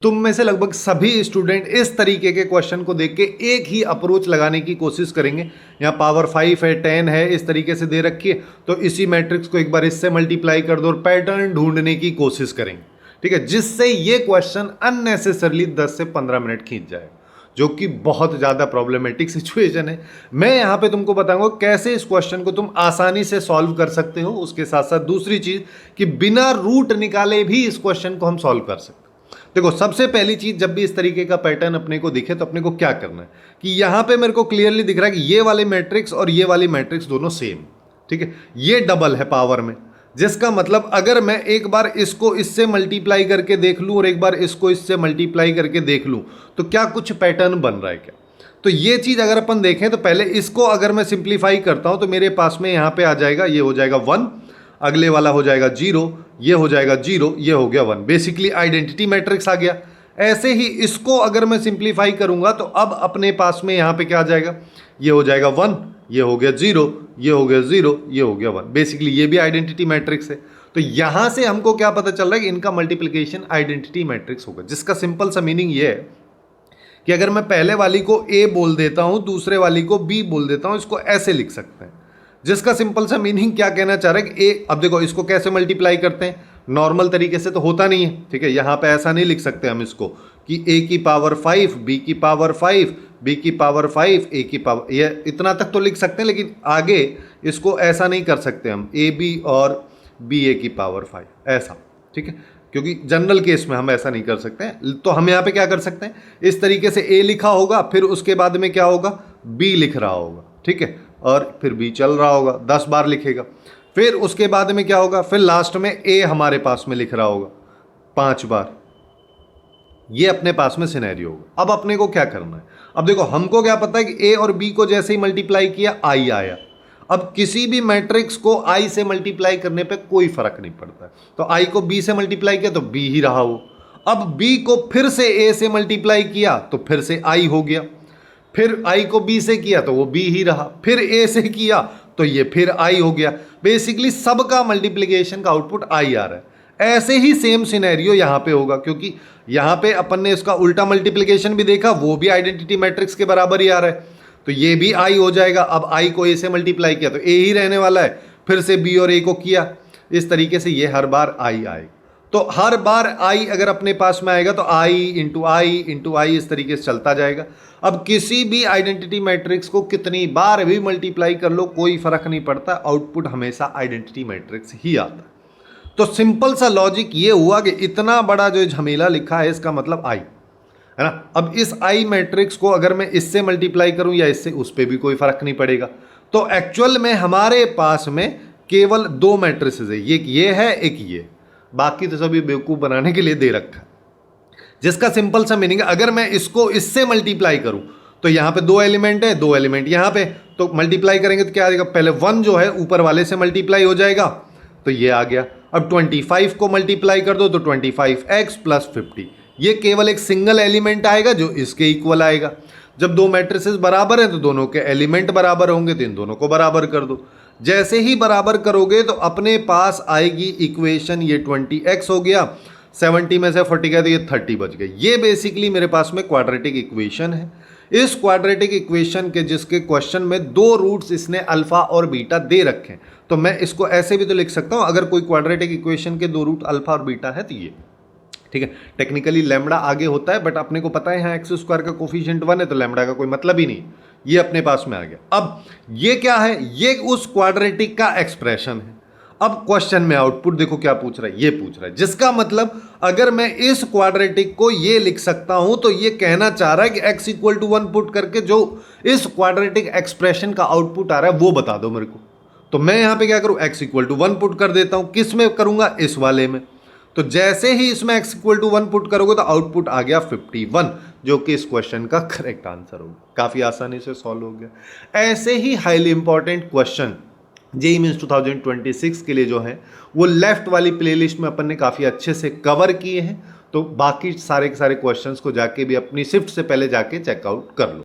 तुम में से लगभग सभी स्टूडेंट इस तरीके के क्वेश्चन को देख के एक ही अप्रोच लगाने की कोशिश करेंगे। यहाँ पावर 5 है, 10 है, इस तरीके से दे रखी है, तो इसी मैट्रिक्स को एक बार इससे मल्टीप्लाई कर दो और पैटर्न ढूंढने की कोशिश करेंगे। ठीक है, जिससे ये क्वेश्चन अननेसेसरली 10 से 15 मिनट खींच जाए, जो कि बहुत ज़्यादा प्रॉब्लमेटिक सिचुएशन है। मैं यहाँ पे तुमको बताऊंगा कैसे इस क्वेश्चन को तुम आसानी से सॉल्व कर सकते हो। उसके साथ साथ दूसरी चीज़ कि बिना रूट निकाले भी इस क्वेश्चन को हम सॉल्व कर सकते हैं। देखो, सबसे पहली चीज, जब भी इस तरीके का पैटर्न अपने को दिखे तो अपने को क्या करना है कि यहां पे मेरे को क्लियरली दिख रहा है कि ये वाले मैट्रिक्स और ये वाली मैट्रिक्स दोनों सेम। ठीक है, ये डबल है पावर में, जिसका मतलब अगर मैं एक बार इसको इससे मल्टीप्लाई करके देख लूं और एक बार इसको इससे मल्टीप्लाई करके देख लूं तो क्या कुछ पैटर्न बन रहा है क्या। तो ये चीज अगर अपन देखें तो पहले इसको अगर मैं सिंप्लीफाई करता हूं तो मेरे पास में यहां पे आ जाएगा, ये हो जाएगा 1, अगले वाला हो जाएगा 0, ये हो जाएगा 0, ये हो गया 1। बेसिकली आइडेंटिटी मैट्रिक्स आ गया। ऐसे ही इसको अगर मैं सिंप्लीफाई करूंगा तो अब अपने पास में यहां पे क्या आ जाएगा, ये हो जाएगा 1, ये हो गया 0, ये हो गया 0, ये हो गया 1। बेसिकली ये भी आइडेंटिटी मैट्रिक्स है। तो यहां से हमको क्या पता चल रहा है कि इनका मल्टीप्लीकेशन आइडेंटिटी मैट्रिक्स होगा, जिसका सिंपल सा मीनिंग ये है कि अगर मैं पहले वाली को A बोल देता हूं, दूसरे वाली को B बोल देता हूं, इसको ऐसे लिख सकते हैं। जिसका सिंपल सा मीनिंग क्या कहना चाह रहा है कि ए, अब देखो इसको कैसे मल्टीप्लाई करते हैं, नॉर्मल तरीके से तो होता नहीं है। ठीक है, यहां पे ऐसा नहीं लिख सकते हम इसको कि a की पावर 5, b की पावर 5, b की पावर 5, a की पावर, ये इतना तक तो लिख सकते हैं, लेकिन आगे इसको ऐसा नहीं कर सकते हम a b और b a की पावर 5 ऐसा। ठीक है, क्योंकि जनरल केस में हम ऐसा नहीं कर सकते हैं। तो हम यहाँ पे क्या कर सकते हैं, इस तरीके से a लिखा होगा, फिर उसके बाद में क्या होगा, b लिख रहा होगा। ठीक है, और फिर b चल रहा होगा, 10 बार लिखेगा। फिर उसके बाद में क्या होगा, फिर लास्ट में a हमारे पास में लिख रहा होगा 5 बार। ये अपने पास में सिनेरियो होगा। अब अपने को क्या करना है, अब देखो हमको क्या पता है कि a और b को जैसे ही मल्टीप्लाई किया i आया। अब किसी भी मैट्रिक्स को i से मल्टीप्लाई करने पे कोई फर्क नहीं पड़ता है। तो i को b से मल्टीप्लाई किया तो b ही रहा वो। अब b को फिर से a से मल्टीप्लाई किया तो फिर से i हो गया, फिर i को b से किया तो वो b ही रहा, फिर a से किया तो ये फिर i हो गया। बेसिकली सबका मल्टीप्लिकेशन का आउटपुट i आ रहा है। ऐसे ही सेम सिनेरियो यहां पे होगा, क्योंकि यहां पे अपन ने इसका उल्टा मल्टीप्लिकेशन भी देखा, वो भी आइडेंटिटी मैट्रिक्स के बराबर ही आ रहा है, तो ये भी i हो जाएगा। अब i को a से मल्टीप्लाई किया तो a ही रहने वाला है, फिर से b और a को किया, इस तरीके से ये हर बार i आएगा। तो हर बार i अगर अपने पास में आएगा तो i इंटू आई इस तरीके से चलता जाएगा। अब किसी भी आइडेंटिटी मैट्रिक्स को कितनी बार भी मल्टीप्लाई कर लो कोई फर्क नहीं पड़ता, आउटपुट हमेशा आइडेंटिटी मैट्रिक्स ही आता है। तो सिंपल सा लॉजिक ये हुआ कि इतना बड़ा जो झमेला लिखा है इसका मतलब i है ना। अब इस i मैट्रिक्स को अगर मैं इससे मल्टीप्लाई करूं या इससे, उस पर भी कोई फर्क नहीं पड़ेगा। तो एक्चुअल में हमारे पास में केवल 2 मैट्रिसेस है, एक ये है, एक ये, बाकी तो सभी बेवकूफ बनाने के लिए दे रखा है। जिसका सिंपल सा मीनिंग है अगर मैं इसको इससे मल्टीप्लाई करूं तो यहां पे 2 एलिमेंट है, 2 एलिमेंट यहां पे, तो मल्टीप्लाई करेंगे तो क्या आ जाएगा, पहले 1 जो है ऊपर वाले से मल्टीप्लाई हो जाएगा तो ये आ गया। अब 25 को मल्टीप्लाई कर दो तो 25x प्लस 50, ये केवल एक सिंगल एलिमेंट आएगा जो इसके इक्वल आएगा। जब 2 मैट्रिसेस बराबर हैं तो दोनों के एलिमेंट बराबर होंगे, तो इन दोनों को बराबर कर दो। जैसे ही बराबर करोगे तो अपने पास आएगी इक्वेशन, ये 20x हो गया, 70 में से 40 गया तो ये 30 बच गए। ये बेसिकली मेरे पास में क्वाड्रेटिक इक्वेशन है। इस क्वाड्रेटिक इक्वेशन के जिसके क्वेश्चन में 2 रूट्स इसने अल्फा और बीटा दे रखे हैं, तो मैं इसको ऐसे भी तो लिख सकता हूं, अगर कोई क्वाड्रेटिक इक्वेशन के 2 रूट अल्फा और बीटा है तो ये। ठीक है, टेक्निकली लैम्बडा आगे होता है, बट अपने को पता है यहाँ एक्स स्क्वायर का कोफिशिएंट 1 है, तो लैम्बडा का कोई मतलब ही नहीं, ये अपने पास में आ गया। अब ये क्या है, ये उस क्वाड्रेटिक का एक्सप्रेशन है। अब क्वेश्चन में आउटपुट देखो क्या पूछ रहा है, ये पूछ रहा है, जिसका मतलब अगर मैं इस क्वाड्रेटिक को ये लिख सकता हूं तो ये कहना चाह रहा है कि x इक्वल टू 1 पुट करके जो इस क्वाड्रेटिक एक्सप्रेशन का आउटपुट आ रहा है वो बता दो मेरे को। तो मैं यहां पे क्या करूं, x इक्वल टू 1 पुट कर देता हूं। किस में करूंगा, इस वाले में। तो जैसे ही इसमें x इक्वल टू 1 पुट करोगे तो आउटपुट आ गया 51, जो कि इस क्वेश्चन का करेक्ट आंसर होगा। काफी आसानी से सॉल्व हो गया। ऐसे ही highly important question JEE Mains 2026 के लिए जो है वो लेफ्ट वाली प्लेलिस्ट में अपन ने काफी अच्छे से कवर किए हैं, तो बाकी सारे के सारे क्वेश्चंस को जाके भी अपनी शिफ्ट से पहले जाके चेकआउट कर लो।